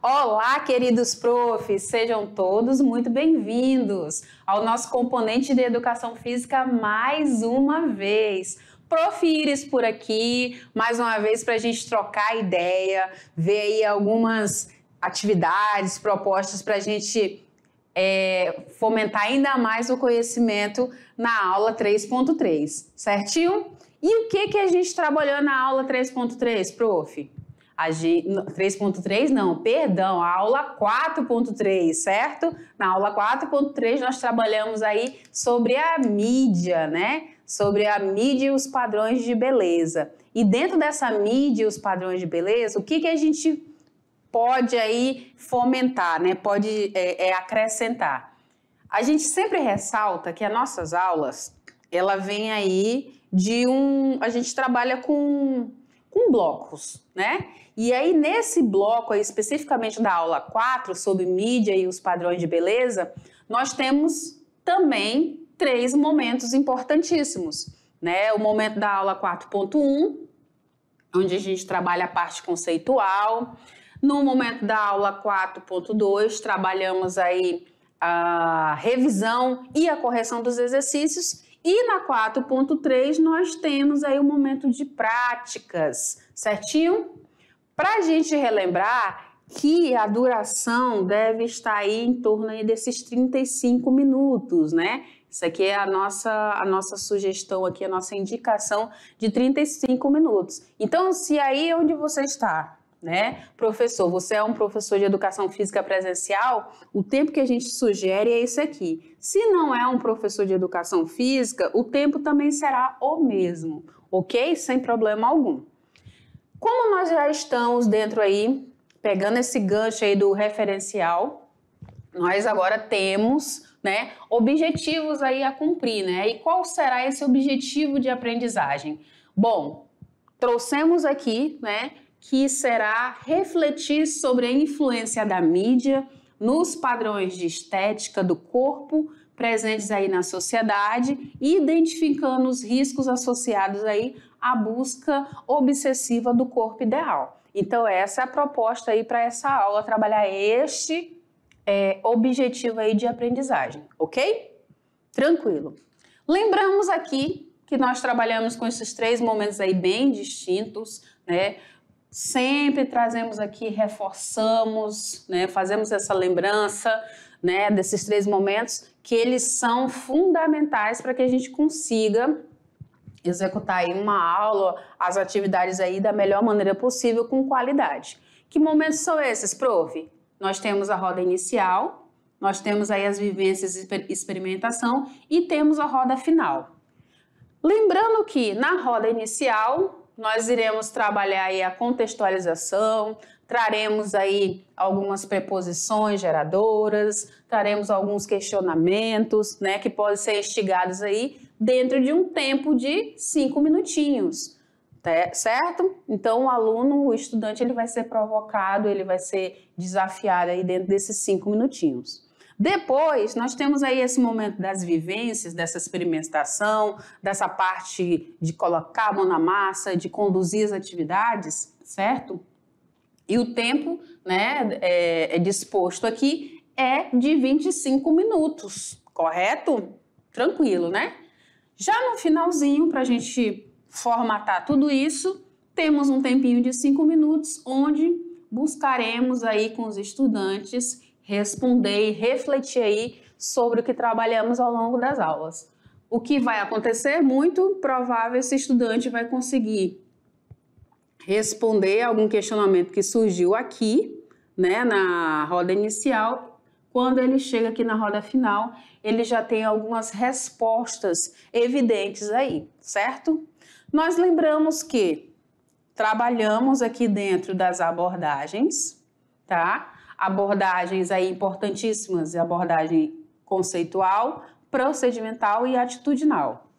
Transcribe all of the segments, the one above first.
Olá, queridos profs, sejam todos muito bem-vindos ao nosso componente de Educação Física mais uma vez. Prof. Iris por aqui, mais uma vez para a gente trocar ideia, ver aí algumas atividades, propostas para a gente fomentar ainda mais o conhecimento na aula 3.3, certinho? E o que a gente trabalhou na aula 3.3, prof? 3.3 não, perdão, a aula 4.3, certo? Na aula 4.3 nós trabalhamos aí sobre a mídia, né? Sobre a mídia e os padrões de beleza. E dentro dessa mídia e os padrões de beleza, o que a gente pode aí fomentar, né? Pode acrescentar. A gente sempre ressalta que as nossas aulas, ela vem aí a gente trabalha com blocos, né? E aí, nesse bloco aí, especificamente da aula 4, sobre mídia e os padrões de beleza, nós temos também 3 momentos importantíssimos, né? O momento da aula 4.1, onde a gente trabalha a parte conceitual. No momento da aula 4.2, trabalhamos aí a revisão e a correção dos exercícios. E na 4.3 nós temos aí o momento de práticas, certinho? Para a gente relembrar que a duração deve estar aí em torno aí desses 35 minutos, né? Isso aqui é a nossa sugestão aqui, a nossa indicação de 35 minutos. Então, se aí onde você está, né, professor, você é um professor de educação física presencial, o tempo que a gente sugere é esse aqui. Se não é um professor de educação física, o tempo também será o mesmo, ok? Sem problema algum. Como nós já estamos dentro aí, pegando esse gancho aí do referencial, nós agora temos, né, objetivos aí a cumprir, né? E qual será esse objetivo de aprendizagem? Bom, trouxemos aqui, né, que será refletir sobre a influência da mídia nos padrões de estética do corpo presentes aí na sociedade e identificando os riscos associados aí à busca obsessiva do corpo ideal. Então essa é a proposta aí para essa aula, trabalhar este objetivo aí de aprendizagem, ok? Tranquilo. Lembramos aqui que nós trabalhamos com esses 3 momentos aí bem distintos, né? Sempre trazemos aqui, reforçamos, né? Fazemos essa lembrança, né, desses 3 momentos, que eles são fundamentais para que a gente consiga executar aí uma aula, as atividades aí da melhor maneira possível, com qualidade. Que momentos são esses, prof? Nós temos a roda inicial, nós temos aí as vivências e experimentação e temos a roda final. Lembrando que na roda inicial nós iremos trabalhar aí a contextualização, traremos aí algumas preposições geradoras, traremos alguns questionamentos, né, que podem ser instigados aí dentro de um tempo de 5 minutinhos, certo? Então o estudante, ele vai ser provocado, ele vai ser desafiado aí dentro desses 5 minutinhos. Depois, nós temos aí esse momento das vivências, dessa experimentação, dessa parte de colocar a mão na massa, de conduzir as atividades, certo? E o tempo, né, disposto aqui é de 25 minutos, correto? Tranquilo, né? Já no finalzinho, para a gente formatar tudo isso, temos um tempinho de 5 minutos, onde buscaremos aí com os estudantes responder e refletir aí sobre o que trabalhamos ao longo das aulas. O que vai acontecer? Muito provável esse estudante vai conseguir responder algum questionamento que surgiu aqui, né, na roda inicial. Quando ele chega aqui na roda final, ele já tem algumas respostas evidentes aí, certo? Nós lembramos que trabalhamos aqui dentro das abordagens, tá? Abordagens aí importantíssimas, abordagem conceitual, procedimental e atitudinal.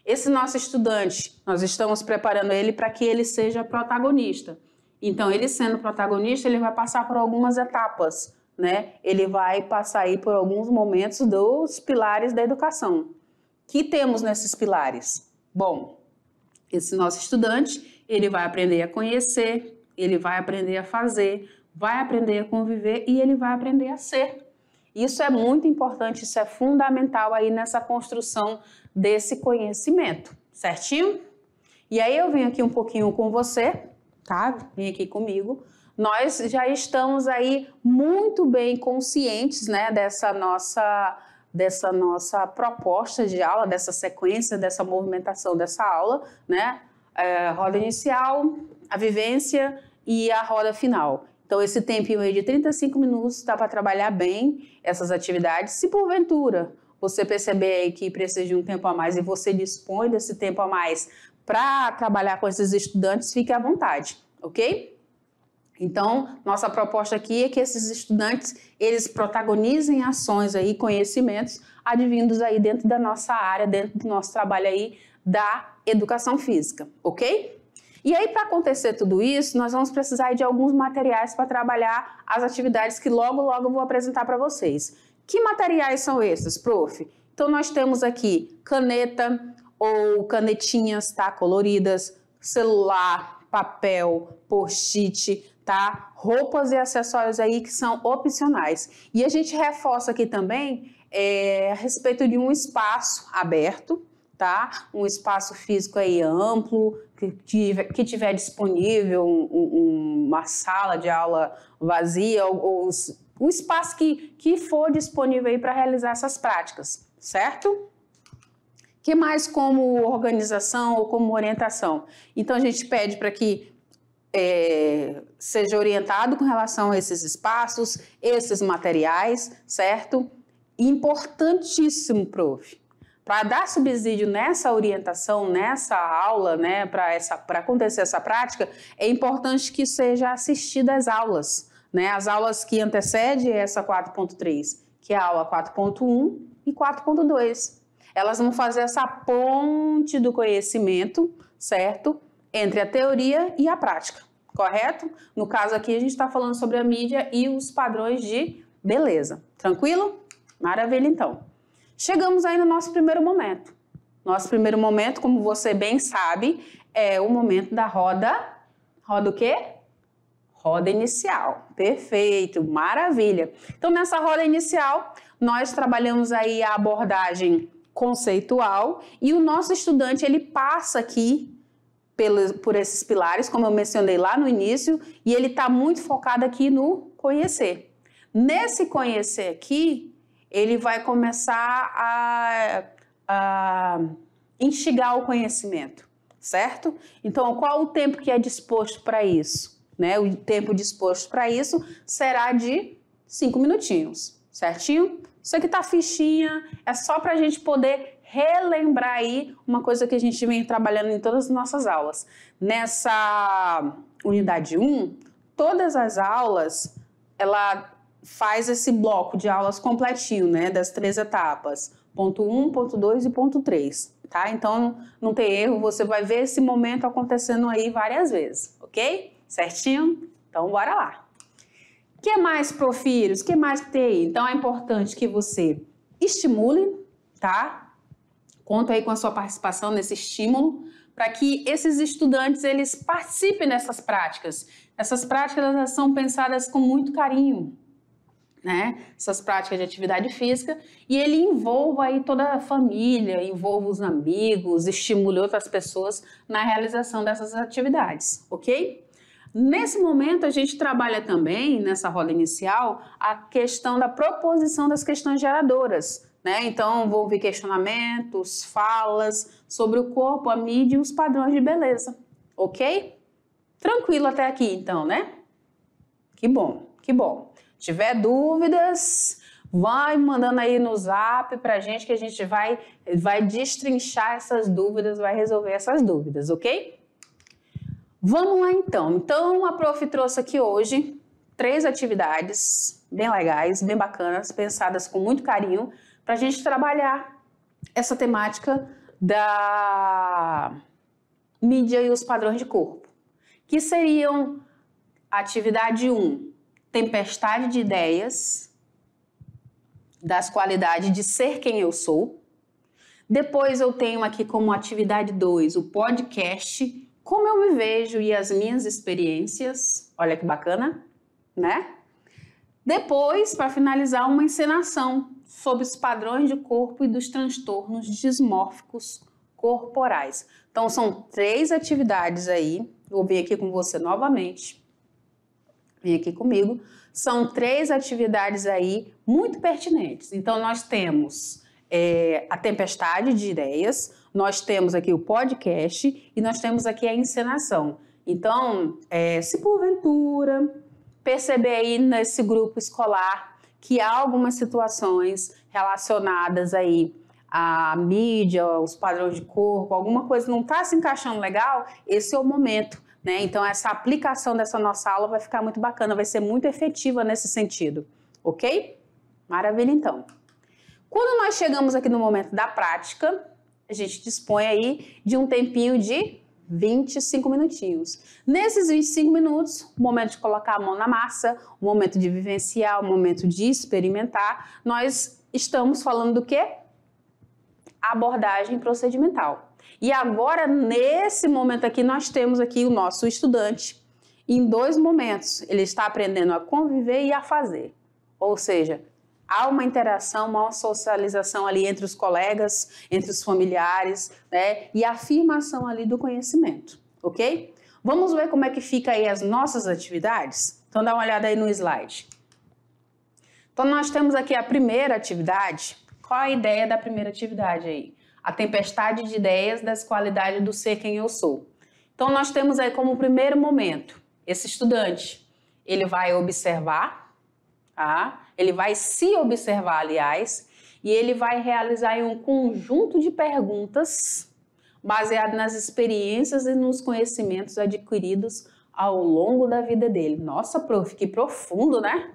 Esse nosso estudante, nós estamos preparando ele para que ele seja protagonista. Então, ele sendo protagonista, ele vai passar por algumas etapas, né? Ele vai passar aí por alguns momentos dos pilares da educação. Que temos nesses pilares? Bom, esse nosso estudante, ele vai aprender a conhecer, ele vai aprender a fazer, vai aprender a conviver e ele vai aprender a ser. Isso é muito importante, isso é fundamental aí nessa construção desse conhecimento, certinho? E aí eu venho aqui um pouquinho com você, tá? Vem aqui comigo. Nós já estamos aí muito bem conscientes, né, dessa nossa proposta de aula, dessa sequência, dessa movimentação dessa aula, né? Roda inicial, a vivência e a roda final. Então, esse tempinho aí de 35 minutos dá para trabalhar bem essas atividades. Se porventura você perceber aí que precisa de um tempo a mais e você dispõe desse tempo a mais para trabalhar com esses estudantes, fique à vontade, ok? Então, nossa proposta aqui é que esses estudantes, eles protagonizem ações aí, conhecimentos advindos aí dentro da nossa área, dentro do nosso trabalho aí da educação física, ok? E aí, para acontecer tudo isso, nós vamos precisar de alguns materiais para trabalhar as atividades que logo eu vou apresentar para vocês. Que materiais são esses, prof? Então, nós temos aqui caneta ou canetinhas, tá? Coloridas, celular, papel, post-it, tá? Roupas e acessórios aí que são opcionais. E a gente reforça aqui também a respeito de um espaço aberto, tá? Um espaço físico aí amplo, que tiver disponível uma sala de aula vazia ou um espaço que for disponível aí para realizar essas práticas, certo? Que mais como organização ou como orientação? Então a gente pede para que seja orientado com relação a esses espaços, esses materiais, certo? Importantíssimo, prof. Para dar subsídio nessa orientação, nessa aula, né, para acontecer essa prática, é importante que seja assistida às aulas, né, as aulas que antecedem essa 4.3, que é a aula 4.1 e 4.2. Elas vão fazer essa ponte do conhecimento, certo? Entre a teoria e a prática, correto? No caso aqui, a gente está falando sobre a mídia e os padrões de beleza. Tranquilo? Maravilha, então. Chegamos aí no nosso primeiro momento. Nosso primeiro momento, como você bem sabe, é o momento da roda. Roda o quê? Roda inicial. Perfeito, maravilha. Então, nessa roda inicial, nós trabalhamos aí a abordagem conceitual e o nosso estudante, ele passa aqui por esses pilares, como eu mencionei lá no início, e ele está muito focado aqui no conhecer. Nesse conhecer aqui, ele vai começar a instigar o conhecimento, certo? Então, qual o tempo que é disposto para isso? Né? O tempo disposto para isso será de 5 minutinhos, certinho? Isso aqui tá fichinha, é só para a gente poder relembrar aí uma coisa que a gente vem trabalhando em todas as nossas aulas. Nessa unidade 1, todas as aulas, ela faz esse bloco de aulas completinho, né, das 3 etapas, ponto 1, ponto 2 e ponto 3, tá? Então, não tem erro, você vai ver esse momento acontecendo aí várias vezes, ok? Certinho? Então, bora lá. O que mais, profírios? O que mais que tem aí? Então, é importante que você estimule, tá? Conta aí com a sua participação nesse estímulo, para que esses estudantes, eles participem dessas práticas. Essas práticas, elas são pensadas com muito carinho, né? Essas práticas de atividade física, e ele envolva aí toda a família, envolva os amigos, estimule outras pessoas na realização dessas atividades, ok? Nesse momento, a gente trabalha também, nessa roda inicial, a questão da proposição das questões geradoras, né? Então, vão vir questionamentos, falas sobre o corpo, a mídia e os padrões de beleza, ok? Tranquilo até aqui, então, né? Que bom, que bom. Se tiver dúvidas, vai mandando aí no zap pra gente que a gente vai destrinchar essas dúvidas, vai resolver essas dúvidas, ok? Vamos lá então. Então a prof trouxe aqui hoje 3 atividades bem legais, bem bacanas, pensadas com muito carinho para a gente trabalhar essa temática da mídia e os padrões de corpo, que seriam atividade 1, tempestade de ideias, das qualidades de ser quem eu sou. Depois eu tenho aqui como atividade 2, o podcast, como eu me vejo e as minhas experiências. Olha que bacana, né? Depois, para finalizar, uma encenação sobre os padrões de corpo e dos transtornos dismórficos corporais. Então, são 3 atividades aí. Vou vir aqui com você novamente. Vem aqui comigo. São 3 atividades aí muito pertinentes. Então, nós temos a tempestade de ideias, nós temos aqui o podcast e nós temos aqui a encenação. Então, se porventura perceber aí nesse grupo escolar que há algumas situações relacionadas aí à mídia, os padrões de corpo, alguma coisa não está se encaixando legal, esse é o momento, né? Então, essa aplicação dessa nossa aula vai ficar muito bacana, vai ser muito efetiva nesse sentido, ok? Maravilha, então. Quando nós chegamos aqui no momento da prática, a gente dispõe aí de um tempinho de 25 minutinhos. Nesses 25 minutos, o momento de colocar a mão na massa, o momento de vivenciar, o momento de experimentar, nós estamos falando do quê? Abordagem procedimental. E agora, nesse momento aqui, nós temos aqui o nosso estudante em 2 momentos. Ele está aprendendo a conviver e a fazer. Ou seja, há uma interação, uma socialização ali entre os colegas, entre os familiares, né? E a afirmação ali do conhecimento, ok? Vamos ver como é que fica aí as nossas atividades? Então, dá uma olhada aí no slide. Então, nós temos aqui a primeira atividade. Qual a ideia da primeira atividade aí? A tempestade de ideias das qualidades do ser quem eu sou. Então, nós temos aí como primeiro momento, esse estudante, ele vai observar, tá? Ele vai se observar, aliás, e ele vai realizar um conjunto de perguntas baseado nas experiências e nos conhecimentos adquiridos ao longo da vida dele. Nossa, prof, que profundo, né?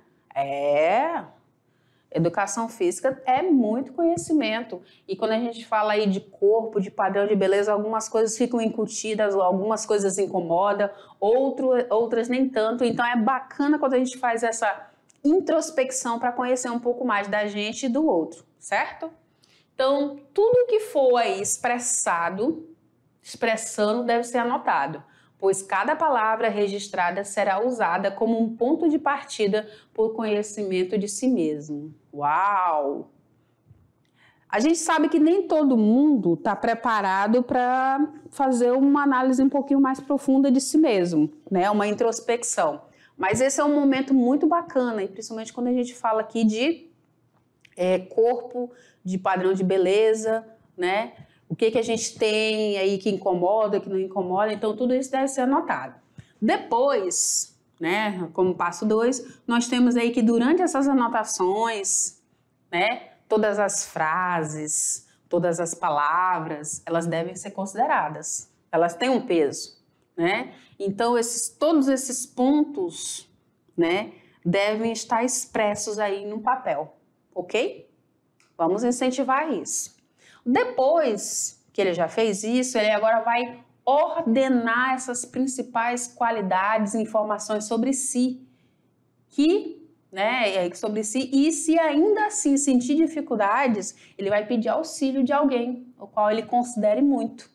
Educação física é muito conhecimento. E quando a gente fala aí de corpo, de padrão de beleza, algumas coisas ficam incutidas, algumas coisas incomodam, outras nem tanto. Então é bacana quando a gente faz essa introspecção para conhecer um pouco mais da gente e do outro, certo? Então, tudo que for aí expressando deve ser anotado, pois cada palavra registrada será usada como um ponto de partida por conhecimento de si mesmo. Uau! A gente sabe que nem todo mundo está preparado para fazer uma análise um pouquinho mais profunda de si mesmo, né? Uma introspecção. Mas esse é um momento muito bacana, e principalmente quando a gente fala aqui de corpo, de padrão de beleza, né? O que a gente tem aí que incomoda, que não incomoda, então tudo isso deve ser anotado. Depois, né, como passo 2, nós temos aí que durante essas anotações, né, todas as frases, todas as palavras, elas devem ser consideradas, elas têm um peso, né? Então, todos esses pontos, né, devem estar expressos aí no papel, ok? Vamos incentivar isso. Depois que ele já fez isso, ele agora vai ordenar essas principais qualidades e informações sobre si, sobre si, e se ainda assim sentir dificuldades, ele vai pedir auxílio de alguém, o qual ele considere muito,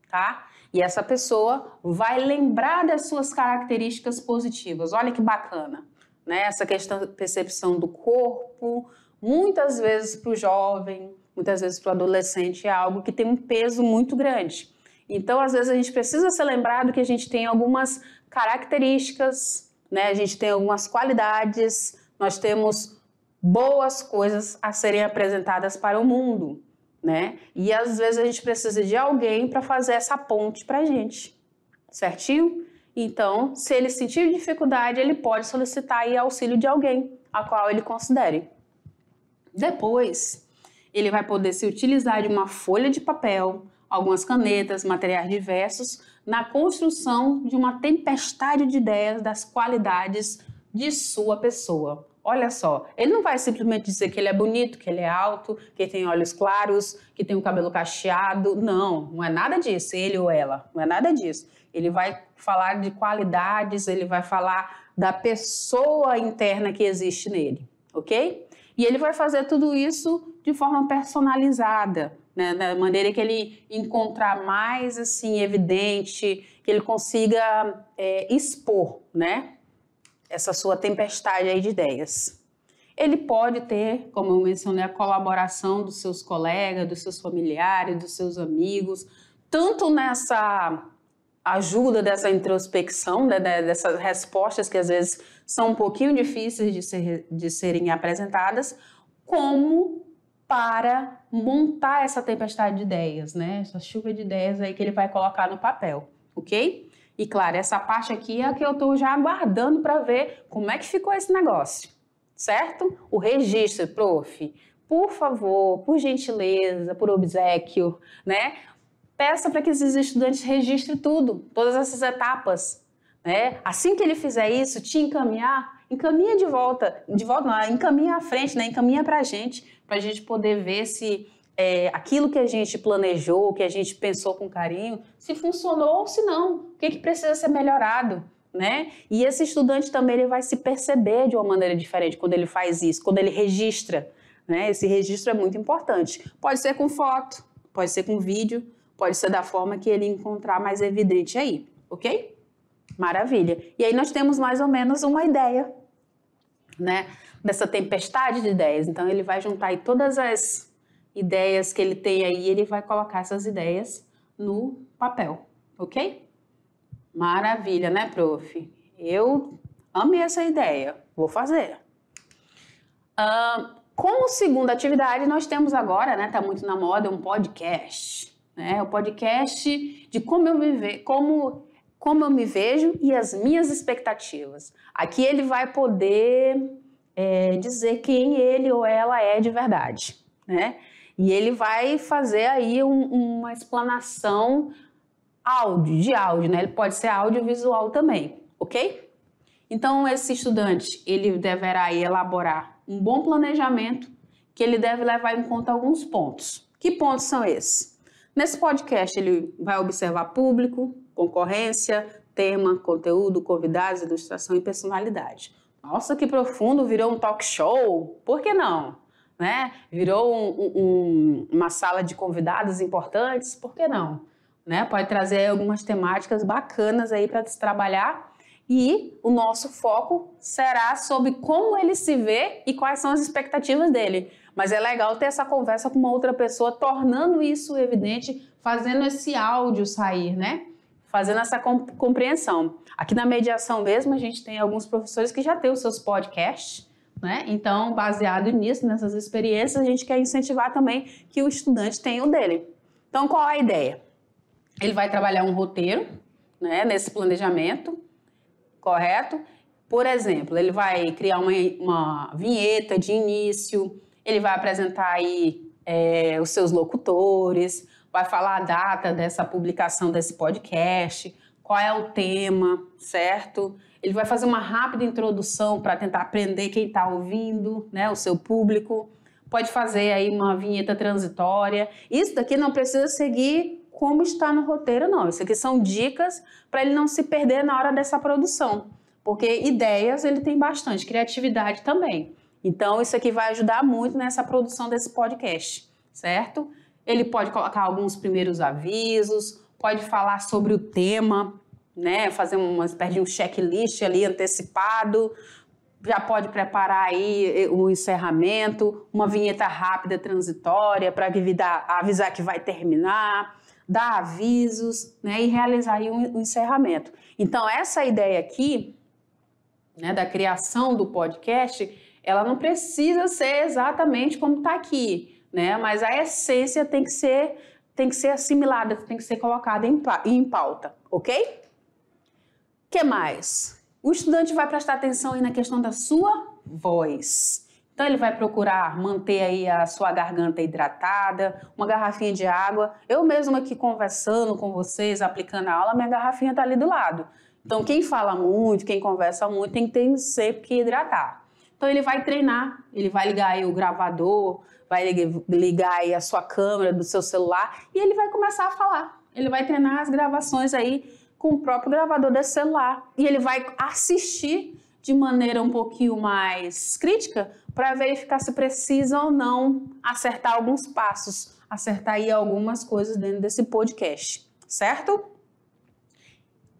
tá? E essa pessoa vai lembrar das suas características positivas. Olha que bacana, né? Essa questão da percepção do corpo, muitas vezes para o jovem, muitas vezes para o adolescente, é algo que tem um peso muito grande. Então, às vezes, a gente precisa ser lembrado que a gente tem algumas características, né? A gente tem algumas qualidades, nós temos boas coisas a serem apresentadas para o mundo, né? E às vezes a gente precisa de alguém para fazer essa ponte para a gente, certinho? Então, se ele sentir dificuldade, ele pode solicitar aí auxílio de alguém, a qual ele considere. Depois, ele vai poder se utilizar de uma folha de papel, algumas canetas, materiais diversos, na construção de uma tempestade de ideias das qualidades de sua pessoa. Olha só, ele não vai simplesmente dizer que ele é bonito, que ele é alto, que tem olhos claros, que tem o cabelo cacheado. Não, não é nada disso, ele ou ela, não é nada disso. Ele vai falar de qualidades, ele vai falar da pessoa interna que existe nele, ok? E ele vai fazer tudo isso de forma personalizada, né? Da maneira que ele encontrar mais assim evidente, que ele consiga expor, né? Essa sua tempestade aí de ideias. Ele pode ter, como eu mencionei, a colaboração dos seus colegas, dos seus familiares, dos seus amigos, tanto nessa ajuda dessa introspecção, né, dessas respostas que às vezes são um pouquinho difíceis de serem apresentadas, como para montar essa tempestade de ideias, né? Essa chuva de ideias aí que ele vai colocar no papel, ok? E claro, essa parte aqui é a que eu estou já aguardando para ver como é que ficou esse negócio, certo? O registro, prof, por favor, por gentileza, por obséquio, né? Peça para que esses estudantes registrem tudo, todas essas etapas, né? Assim que ele fizer isso, te encaminha de volta não, encaminha à frente, né? Encaminha para a gente poder ver se aquilo que a gente planejou, que a gente pensou com carinho, se funcionou ou se não, o que precisa ser melhorado, né? E esse estudante também ele vai se perceber de uma maneira diferente quando ele faz isso, quando ele registra, né? Esse registro é muito importante. Pode ser com foto, pode ser com vídeo, pode ser da forma que ele encontrar mais evidente aí, ok? Maravilha. E aí nós temos mais ou menos uma ideia, né? Dessa tempestade de ideias. Então ele vai juntar aí todas as ideias que ele tem aí e ele vai colocar essas ideias no papel, ok? Maravilha, né, prof? Eu amei essa ideia. Vou fazer. Como segunda atividade, nós temos agora, né? Tá muito na moda, um podcast. O podcast de como eu me vejo e as minhas expectativas. Aqui ele vai poder dizer quem ele ou ela é de verdade, né? E ele vai fazer aí uma explanação de áudio, né? Ele pode ser audiovisual também, ok? Então esse estudante, ele deverá aí elaborar um bom planejamento que ele deve levar em conta alguns pontos. Que pontos são esses? Nesse podcast, ele vai observar público, concorrência, tema, conteúdo, convidados, ilustração e personalidade. Nossa, que profundo, virou um talk show. Por que não? Né? Virou uma sala de convidados importantes. Por que não? Né? Pode trazer algumas temáticas bacanas aí para se trabalhar. E o nosso foco será sobre como ele se vê e quais são as expectativas dele. Mas é legal ter essa conversa com uma outra pessoa, tornando isso evidente, fazendo esse áudio sair, né? Fazendo essa compreensão. Aqui na mediação mesmo, a gente tem alguns professores que já têm os seus podcasts, né? Então, baseado nisso, nessas experiências, a gente quer incentivar também que o estudante tenha o dele. Então, qual a ideia? Ele vai trabalhar um roteiro, né, nesse planejamento, correto? Por exemplo, ele vai criar uma vinheta de início, ele vai apresentar aí os seus locutores, vai falar a data dessa publicação desse podcast, qual é o tema, certo? Ele vai fazer uma rápida introdução para tentar aprender quem está ouvindo, né, o seu público. Pode fazer aí uma vinheta transitória. Isso daqui não precisa seguir como está no roteiro, não. Isso aqui são dicas para ele não se perder na hora dessa produção. Porque ideias ele tem bastante, criatividade também. Então, isso aqui vai ajudar muito nessa produção desse podcast, certo? Ele pode colocar alguns primeiros avisos, pode falar sobre o tema, né? Fazer uma espécie de um checklist ali antecipado, já pode preparar aí o encerramento, uma vinheta rápida transitória para avisar que vai terminar, dar avisos, né? E realizar aí um encerramento. Então, essa ideia aqui, né, da criação do podcast, ela não precisa ser exatamente como está aqui, né? Mas a essência tem que ser assimilada, tem que ser colocada em pauta, ok? O que mais? O estudante vai prestar atenção aí na questão da sua voz. Então ele vai procurar manter aí a sua garganta hidratada, uma garrafinha de água. Eu mesma aqui conversando com vocês, aplicando a aula, minha garrafinha está ali do lado. Então quem fala muito, quem conversa muito, tem que ter sempre que hidratar. Então ele vai treinar, ele vai ligar aí o gravador, vai ligar aí a sua câmera do seu celular e ele vai começar a falar. Ele vai treinar as gravações aí com o próprio gravador desse celular. E ele vai assistir de maneira um pouquinho mais crítica para verificar se precisa ou não acertar alguns passos, acertar aí algumas coisas dentro desse podcast, certo?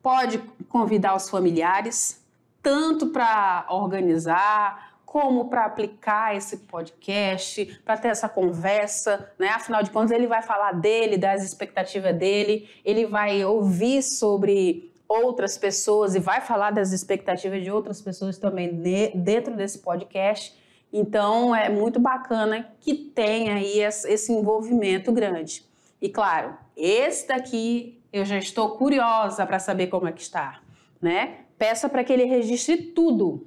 Pode convidar os familiares, tanto para organizar, como para aplicar esse podcast, para ter essa conversa, né? Afinal de contas, ele vai falar dele, das expectativas dele, ele vai ouvir sobre outras pessoas e vai falar das expectativas de outras pessoas também dentro desse podcast. Então, é muito bacana que tenha aí esse envolvimento grande. E, claro, esse daqui eu já estou curiosa para saber como é que está, né? Peça para que ele registre tudo,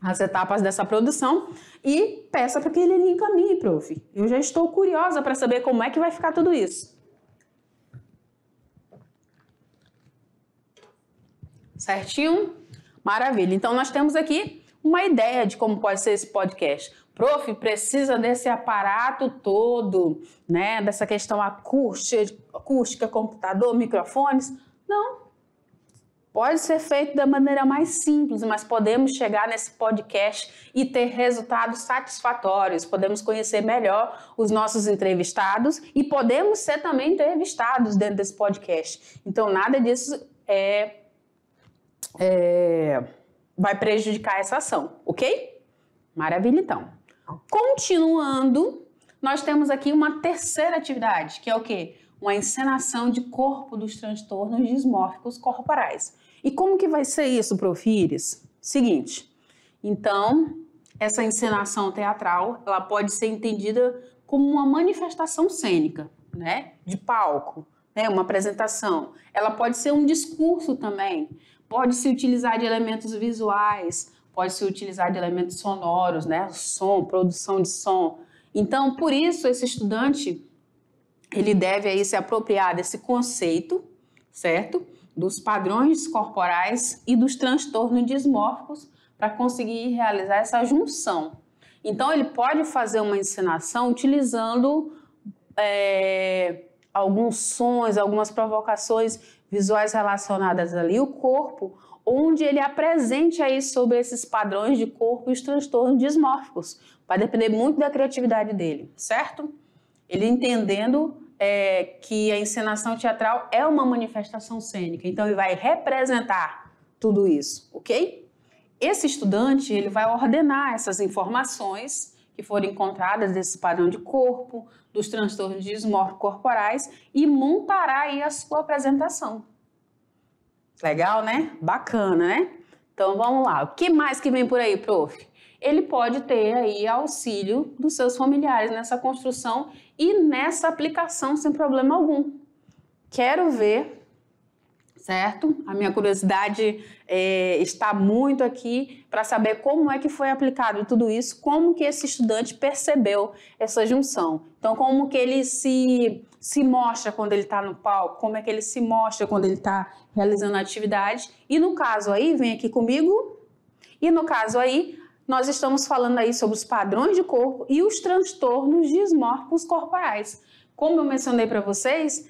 as etapas dessa produção e peça para que ele me encaminhe, prof. Eu já estou curiosa para saber como é que vai ficar tudo isso. Certinho? Maravilha. Então, nós temos aqui uma ideia de como pode ser esse podcast. Prof, precisa desse aparato todo, né? Dessa questão acústica, computador, microfones? Não. Pode ser feito da maneira mais simples, mas podemos chegar nesse podcast e ter resultados satisfatórios. Podemos conhecer melhor os nossos entrevistados e podemos ser também entrevistados dentro desse podcast. Então, nada disso vai prejudicar essa ação, ok? Maravilha, então. Continuando, nós temos aqui uma terceira atividade, que é o quê? Uma encenação de corpo dos transtornos dismórficos corporais. E como que vai ser isso, prof. Iris? Seguinte, então, essa encenação teatral, ela pode ser entendida como uma manifestação cênica, né? De palco, né? Uma apresentação. Ela pode ser um discurso também, pode se utilizar de elementos visuais, pode se utilizar de elementos sonoros, né? Som, produção de som. Então, por isso, esse estudante, ele deve aí se apropriar desse conceito, certo? Dos padrões corporais e dos transtornos dismórficos para conseguir realizar essa junção. Então, ele pode fazer uma encenação utilizando alguns sons, algumas provocações visuais relacionadas ali ao corpo, onde ele apresente aí sobre esses padrões de corpo e os transtornos dismórficos. Vai depender muito da criatividade dele, certo? Ele entendendo que a encenação teatral é uma manifestação cênica, então ele vai representar tudo isso, ok? Esse estudante, ele vai ordenar essas informações que foram encontradas desse padrão de corpo, dos transtornos dismórficos corporais e montará aí a sua apresentação. Legal, né? Bacana, né? Então vamos lá. O que mais que vem por aí, prof? Ele pode ter aí auxílio dos seus familiares nessa construção e nessa aplicação sem problema algum. Quero ver, certo? A minha curiosidade está muito aqui para saber como é que foi aplicado tudo isso, como que esse estudante percebeu essa junção. Então, como que ele se mostra quando ele está no palco, como é que ele se mostra quando ele está realizando a atividade. E no caso aí, vem aqui comigo, e no caso aí, nós estamos falando aí sobre os padrões de corpo e os transtornos dismórficos corporais. Como eu mencionei para vocês,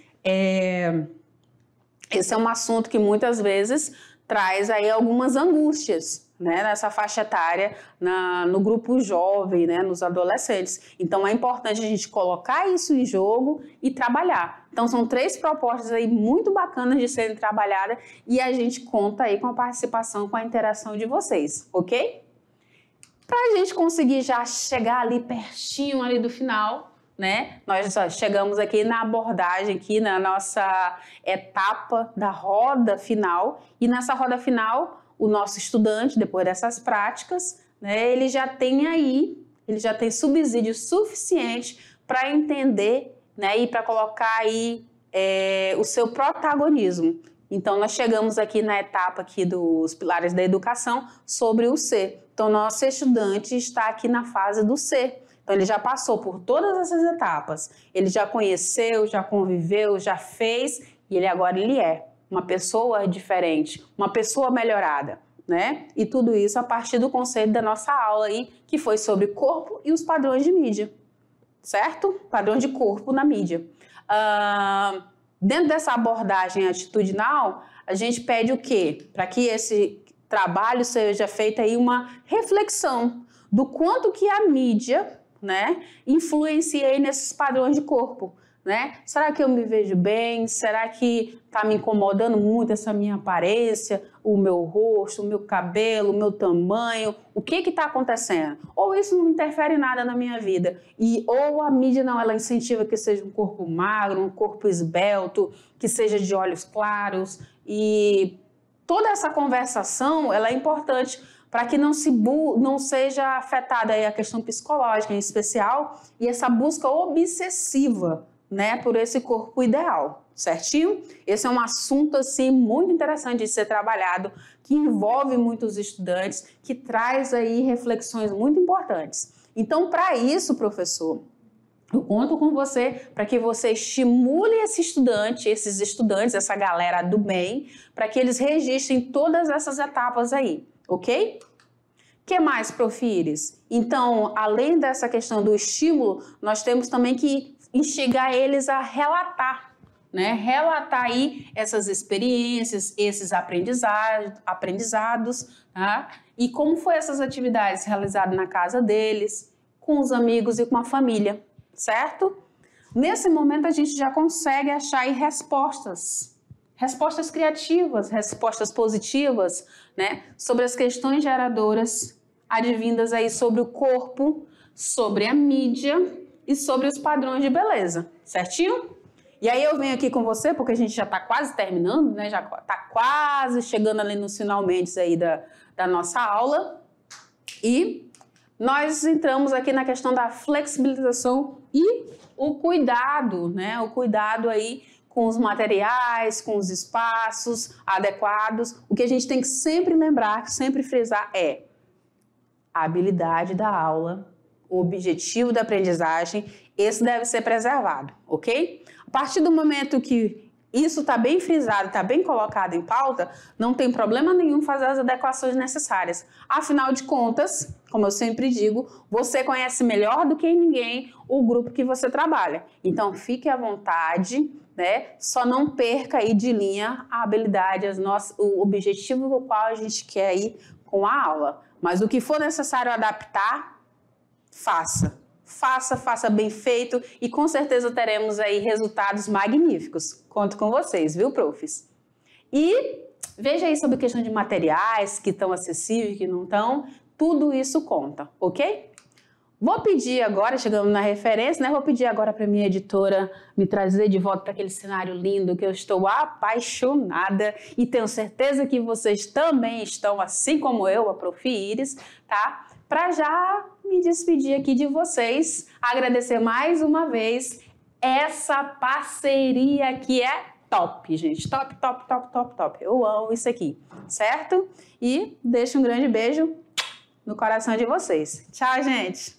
esse é um assunto que muitas vezes traz aí algumas angústias, né, nessa faixa etária, no grupo jovem, né, nos adolescentes. Então é importante a gente colocar isso em jogo e trabalhar. Então são 3 propostas aí muito bacanas de serem trabalhadas e a gente conta aí com a participação, com a interação de vocês, ok? Para a gente conseguir já chegar ali pertinho ali do final, né? Nós já chegamos aqui na abordagem, aqui na nossa etapa da roda final. E nessa roda final, o nosso estudante, depois dessas práticas, né, ele já tem subsídio suficiente para entender, né, e para colocar aí o seu protagonismo. Então, nós chegamos aqui na etapa aqui dos pilares da educação sobre o ser. Então, nosso estudante está aqui na fase do ser. Então, ele já passou por todas essas etapas. Ele já conheceu, já conviveu, já fez e agora ele é uma pessoa diferente, uma pessoa melhorada, né? E tudo isso a partir do conceito da nossa aula aí, que foi sobre corpo e os padrões de mídia, certo? Padrão de corpo na mídia. Dentro dessa abordagem atitudinal, a gente pede o quê? Para que esse trabalho seja feita aí uma reflexão do quanto que a mídia, né, influencia aí nesses padrões de corpo, né? Será que eu me vejo bem? Será que está me incomodando muito essa minha aparência, o meu rosto, o meu cabelo, o meu tamanho? O que está acontecendo? Ou isso não interfere em nada na minha vida? Ou a mídia não, ela incentiva que seja um corpo magro, um corpo esbelto, que seja de olhos claros. E toda essa conversação, ela é importante para que não seja afetada aí a questão psicológica em especial e essa busca obsessiva, né, por esse corpo ideal, certinho? Esse é um assunto, assim, muito interessante de ser trabalhado, que envolve muitos estudantes, que traz aí reflexões muito importantes. Então, para isso, professor, eu conto com você para que você estimule esses estudantes, essa galera do bem, para que eles registrem todas essas etapas aí, ok? O que mais, Prof. Iris? Então, além dessa questão do estímulo, nós temos também que instigar eles a relatar, né? Relatar aí essas experiências, esses aprendizados, tá? E como foi essas atividades realizadas na casa deles, com os amigos e com a família, certo? Nesse momento a gente já consegue achar aí respostas criativas, respostas positivas, né? Sobre as questões geradoras advindas aí sobre o corpo, sobre a mídia e sobre os padrões de beleza, certinho? E aí eu venho aqui com você, porque a gente já está quase terminando, né? Já está quase chegando ali nos finalmente aí da nossa aula. E nós entramos aqui na questão da flexibilização e o cuidado, né? O cuidado aí com os materiais, com os espaços adequados. O que a gente tem que sempre lembrar, sempre frisar é a habilidade da aula, o objetivo da aprendizagem, esse deve ser preservado, ok? A partir do momento que isso está bem frisado, está bem colocado em pauta, não tem problema nenhum fazer as adequações necessárias. Afinal de contas, como eu sempre digo, você conhece melhor do que ninguém o grupo que você trabalha. Então, fique à vontade, né? Só não perca aí de linha a habilidade, o objetivo do qual a gente quer ir com a aula. Mas o que for necessário adaptar, faça bem feito e com certeza teremos aí resultados magníficos. Conto com vocês, viu, profs? E veja aí sobre a questão de materiais que estão acessíveis, que não estão, tudo isso conta, ok? Vou pedir agora, chegando na referência, né? Vou pedir agora para minha editora me trazer de volta para aquele cenário lindo que eu estou apaixonada e tenho certeza que vocês também estão, assim como eu, a Prof. Iris, tá? Para já me despedir aqui de vocês, agradecer mais uma vez essa parceria que é top, gente. Top, top, top, top, top. Eu amo isso aqui, certo? E deixo um grande beijo no coração de vocês. Tchau, gente!